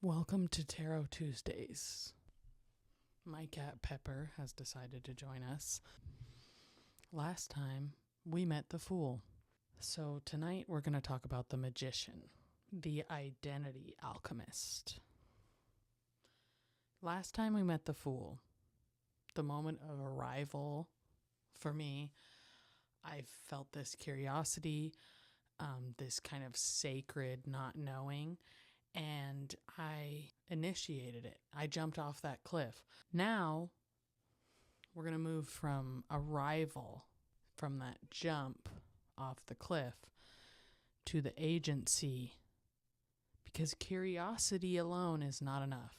Welcome to Tarot Tuesdays. My cat Pepper has decided to join us. Last time, we met the Fool. So tonight we're going to talk about the Magician, the Identity Alchemist. Last time we met the Fool, the moment of arrival for me, I felt this curiosity, this kind of sacred not knowing, and I initiated it. I jumped off that cliff. Now, we're going to move from arrival, from that jump off the cliff, to the agency, because curiosity alone is not enough.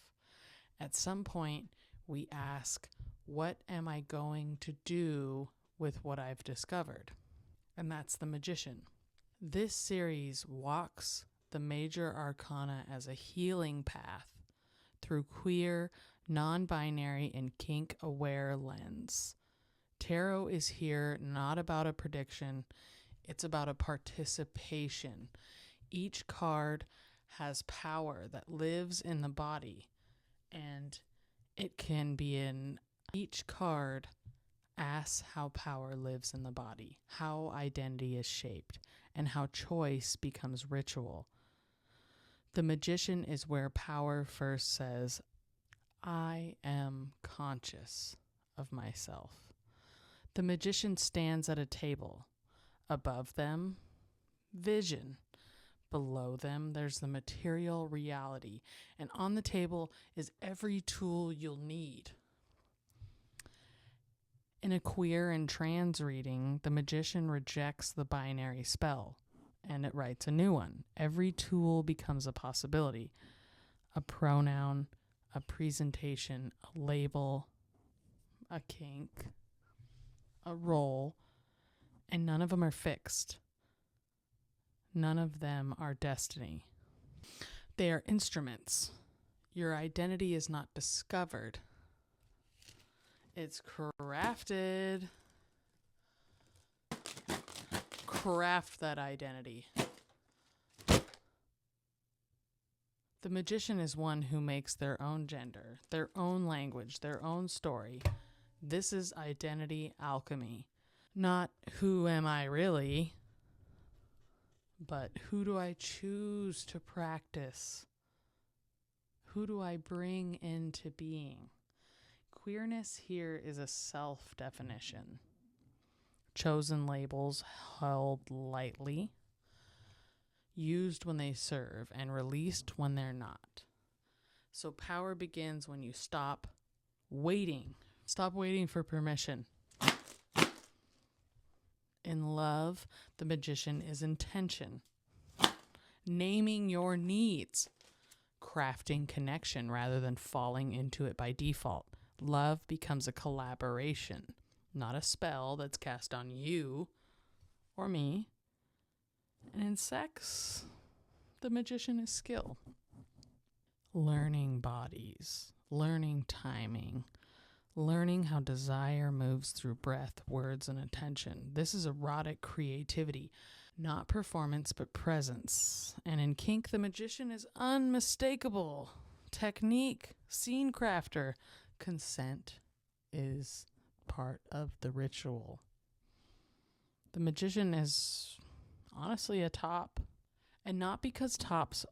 At some point, we ask, what am I going to do with what I've discovered? And that's the Magician. This series walks the major arcana as a healing path through queer, non-binary, and kink-aware lens. Tarot is here not about a prediction, it's about a participation. Each card has power that lives in the body, and it can be in each card asks how power lives in the body, how identity is shaped, and how choice becomes ritual. The Magician is where power first says, I am conscious of myself. The Magician stands at a table. Above them, vision. Below them, there's the material reality. And on the table is every tool you'll need. In a queer and trans reading, the Magician rejects the binary spell, and it writes a new one. Every tool becomes a possibility. A pronoun, a presentation, a label, a kink, a role, and none of them are fixed. None of them are destiny. They are instruments. Your identity is not discovered. It's crafted. Craft that identity. The Magician is one who makes their own gender, their own language, their own story. This is identity alchemy. Not who am I really, but who do I choose to practice? Who do I bring into being? Queerness here is a self-definition. Chosen labels held lightly, used when they serve, and released when they're not. So power begins when you stop waiting. Stop waiting for permission. In love, the Magician is intention. Naming your needs. Crafting connection rather than falling into it by default. Love becomes a collaboration, not a spell that's cast on you or me. And in sex, the Magician is skill. Learning bodies, learning timing, learning how desire moves through breath, words, and attention. This is erotic creativity, not performance, but presence. And in kink, the Magician is unmistakable. Technique, scene crafter. Consent is part of the ritual. The Magician is honestly a top, and not because tops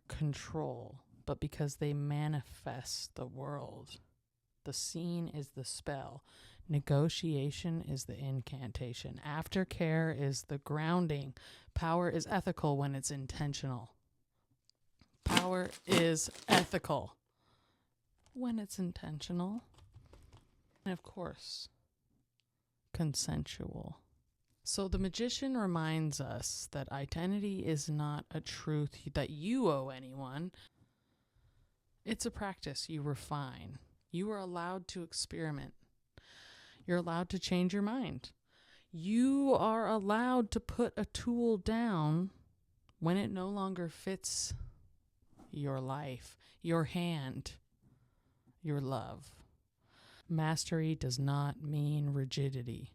control, but because they manifest the world. The scene is the spell. Negotiation is the incantation. Aftercare is the grounding. Power is ethical when it's intentional. Power is ethical when it's intentional. And of course, consensual. So the Magician reminds us that identity is not a truth that you owe anyone. It's a practice you refine. You are allowed to experiment. You're allowed to change your mind. You are allowed to put a tool down when it no longer fits your life, your hand, your love. Mastery does not mean rigidity.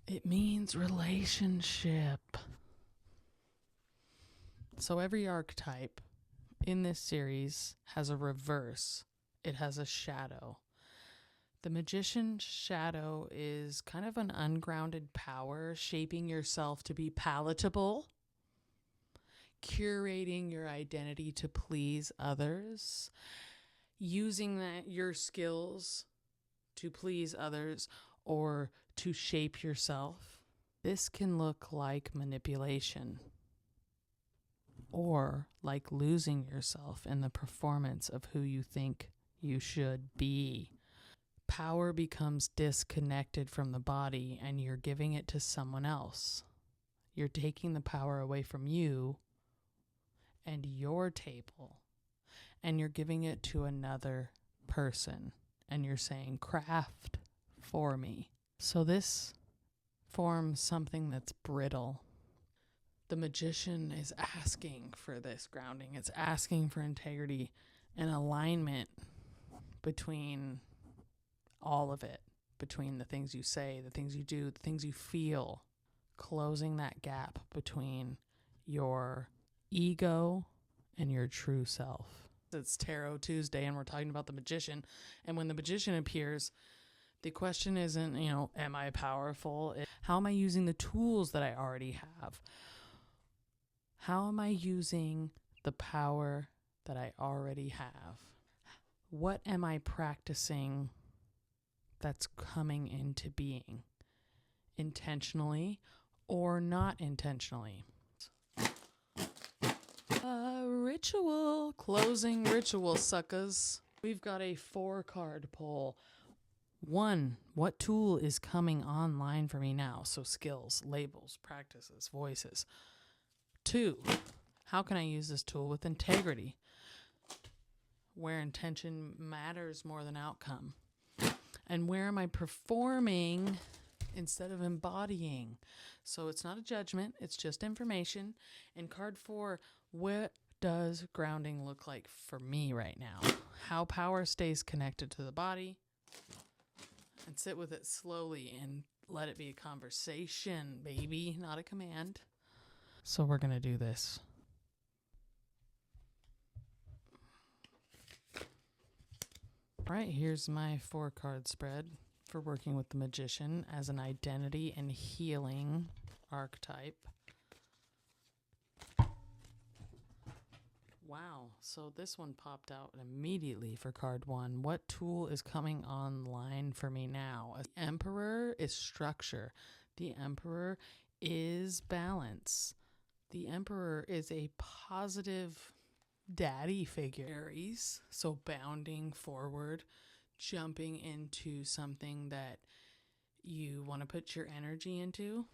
It means relationship. So every archetype in this series has a reverse. It has a shadow. The magician's shadow is kind of an ungrounded power, shaping yourself to be palatable, curating your identity to please others, using your skills to please others or to shape yourself. This can look like manipulation or like losing yourself in the performance of who you think you should be. Power becomes disconnected from the body and you're giving it to someone else. You're taking the power away from you and your table, and you're giving it to another person, and you're saying, craft for me. So this forms something that's brittle. The magician is asking for this grounding. It's asking for integrity and alignment between all of it, between the things you say, the things you do, the things you feel, closing that gap between your ego and your true self. It's Tarot Tuesday and we're talking about the magician. And when the magician appears, the question isn't, am I powerful? How am I using the tools that I already have? How am I using the power that I already have? What am I practicing that's coming into being, intentionally or not intentionally? Ritual, closing ritual, suckers. We've got a 4-card pull. 1, what tool is coming online for me now? So skills, labels, practices, voices. 2, how can I use this tool with integrity, where intention matters more than outcome? And where am I performing instead of embodying? So it's not a judgment, it's just information. And card 4, what does grounding look like for me right now? How power stays connected to the body. And sit with it slowly and let it be a conversation, baby, not a command. So we're going to do this. All right, here's my 4-card spread for working with the magician as an identity and healing archetype. Wow, so this one popped out immediately for card 1. What tool is coming online for me now? The Emperor is structure. The Emperor is balance. The Emperor is a positive daddy figure. Aries, so bounding forward, jumping into something that you want to put your energy into.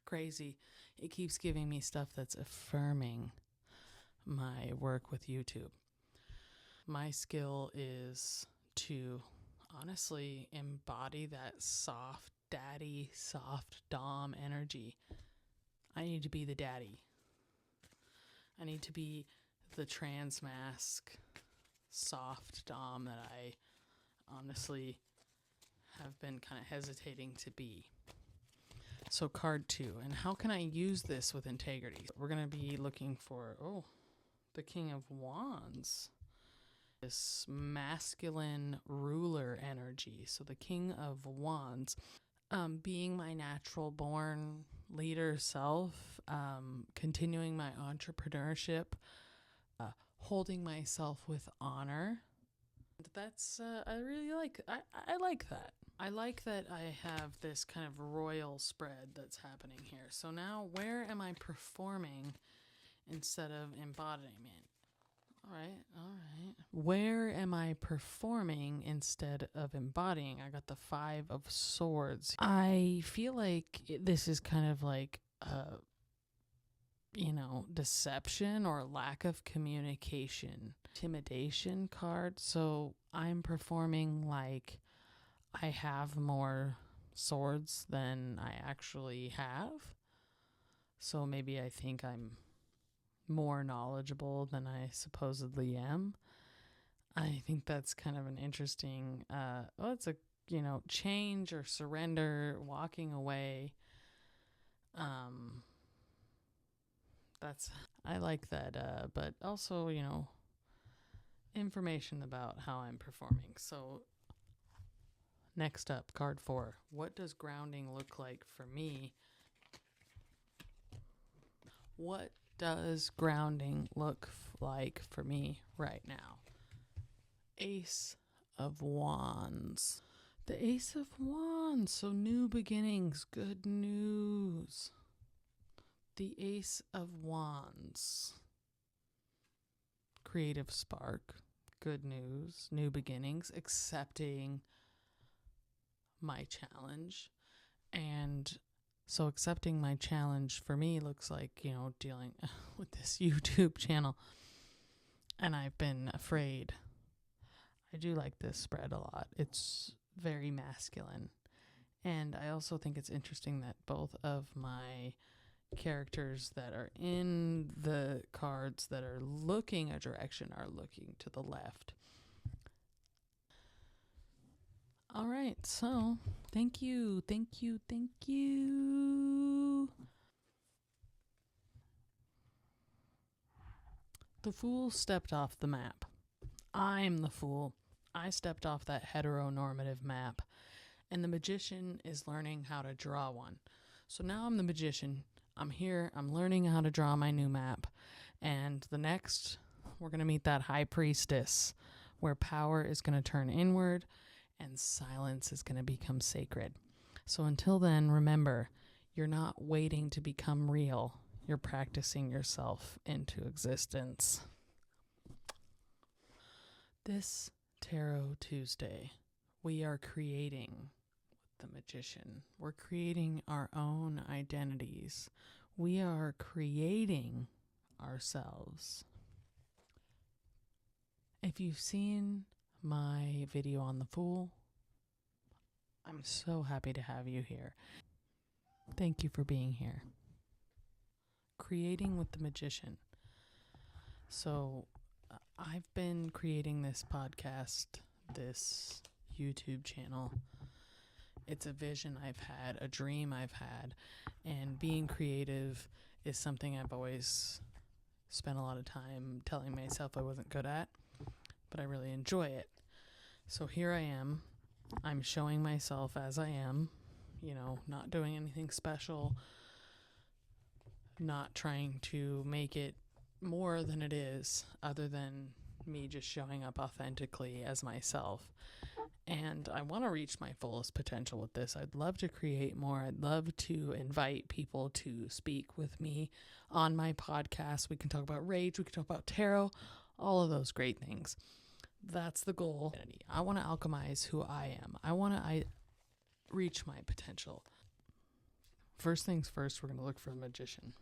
Crazy. It keeps giving me stuff that's affirming my work with YouTube. My skill is to honestly embody that soft daddy, soft dom energy. I need to be the daddy. I need to be the trans mask, soft dom that I honestly have been kind of hesitating to be. So card 2, and how can I use this with integrity? We're going to be looking for, the King of Wands. This masculine ruler energy. So the King of Wands, being my natural born leader self, continuing my entrepreneurship, holding myself with honor. That's, I really like, I like that. I like that I have this kind of royal spread that's happening here. So now where am I performing instead of embodiment? All right. Where am I performing instead of embodying? I got the 5 of Swords. I feel like this is kind of like deception or lack of communication, intimidation card. So I'm performing like I have more swords than I actually have. So maybe I think I'm more knowledgeable than I supposedly am. I think that's kind of an interesting, it's a, change or surrender, walking away. I like that, but also, information about how I'm performing. So, next up, card 4. What does grounding look like for me? What does grounding look like for me right now? Ace of Wands. The Ace of Wands. So new beginnings, good news. The Ace of Wands. Creative spark, good news, new beginnings, accepting my challenge. And so accepting my challenge for me looks like, dealing with this YouTube channel. And I've been afraid. I do like this spread a lot. It's very masculine. And I also think it's interesting that both of my characters that are in the cards that are looking a direction are looking to the left. All right, so thank you. The Fool stepped off the map. I'm the Fool. I stepped off that heteronormative map, and the Magician is learning how to draw one. So now I'm the Magician. I'm here. I'm learning how to draw my new map. And the next, we're going to meet that High Priestess, where power is going to turn inward and silence is going to become sacred. So until then, remember, you're not waiting to become real. You're practicing yourself into existence. This Tarot Tuesday, we are creating the Magician. We're creating our own identities. We are creating ourselves. If you've seen my video on the Fool, I'm so happy to have you here. Thank you for being here. Creating with the Magician. So I've been creating this podcast, this YouTube channel. It's a vision I've had, a dream I've had, and being creative is something I've always spent a lot of time telling myself I wasn't good at, but I really enjoy it. So here I am. I'm showing myself as I am, not doing anything special, not trying to make it more than it is, other than me just showing up authentically as myself. And I want to reach my fullest potential with this. I'd love to create more. I'd love to invite people to speak with me on my podcast. We can talk about rage. We can talk about tarot, all of those great things. That's the goal. I want to alchemize who I am. I want to reach my potential. First things first, we're going to look for the Magician.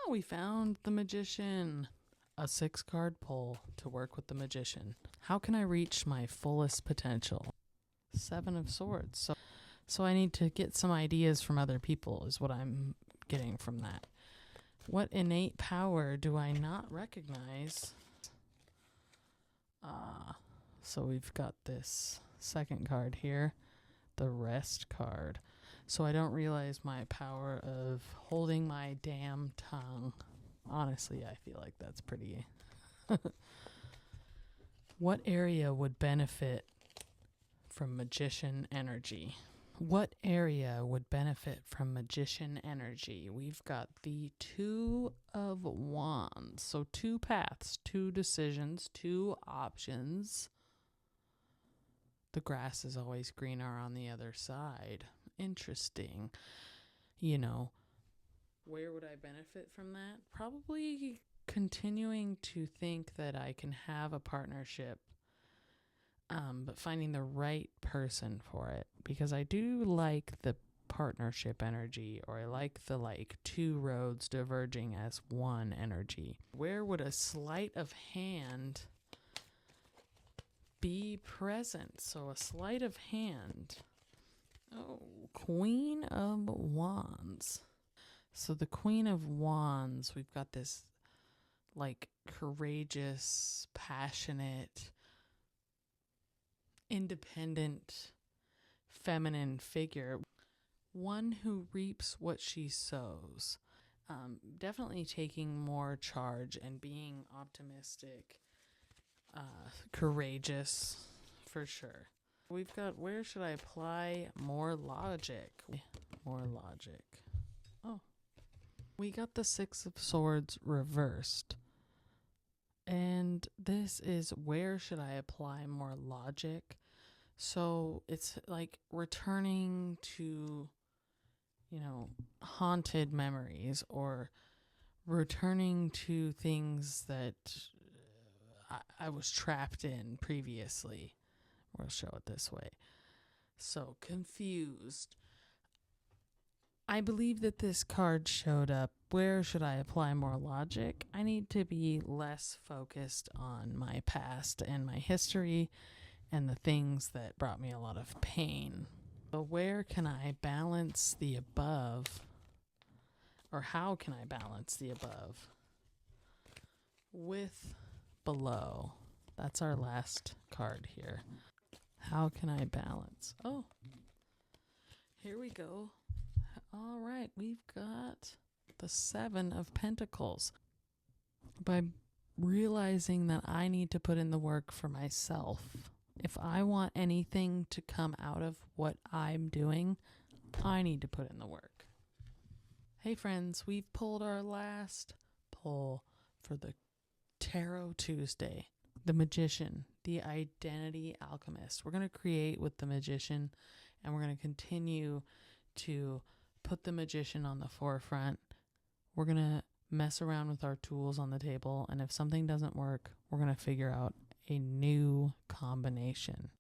We found the Magician. A 6-card pull to work with the Magician. How can I reach my fullest potential? 7 of Swords. So I need to get some ideas from other people is what I'm getting from that. What innate power do I not recognize? So we've got this second card here, the Rest card. So I don't realize my power of holding my damn tongue. Honestly, I feel like that's pretty... What area would benefit from Magician energy? What area would benefit from Magician energy? We've got the 2 of Wands. So 2 paths, 2 decisions, 2 options. The grass is always greener on the other side. Interesting. Where would I benefit from that? Probably continuing to think that I can have a partnership, but finding the right person for it. Because I do like the partnership energy, or I like the 2 roads diverging as one energy. Where would a sleight of hand be present? So a sleight of hand. Oh, Queen of Wands. So the Queen of Wands, we've got this courageous, passionate, independent, feminine figure. One who reaps what she sows. Definitely taking more charge and being optimistic, courageous, for sure. We've got, where should I apply more logic? More logic. Oh, we got the Six of Swords reversed. And this is, where should I apply more logic? So it's like returning to, haunted memories, or returning to things that I was trapped in previously. We'll show it this way. So confused. I believe that this card showed up. Where should I apply more logic? I need to be less focused on my past and my history and the things that brought me a lot of pain. So where can I balance the above? Or how can I balance the above with below? That's our last card here. How can I balance? Oh, here we go. All right, we've got the Seven of Pentacles. By realizing that I need to put in the work for myself. If I want anything to come out of what I'm doing, I need to put in the work. Hey friends, we've pulled our last pull for the Tarot Tuesday. The Magician, the Identity Alchemist. We're going to create with the Magician, and we're going to continue to put the Magician on the forefront. We're going to mess around with our tools on the table, and if something doesn't work, we're going to figure out a new combination.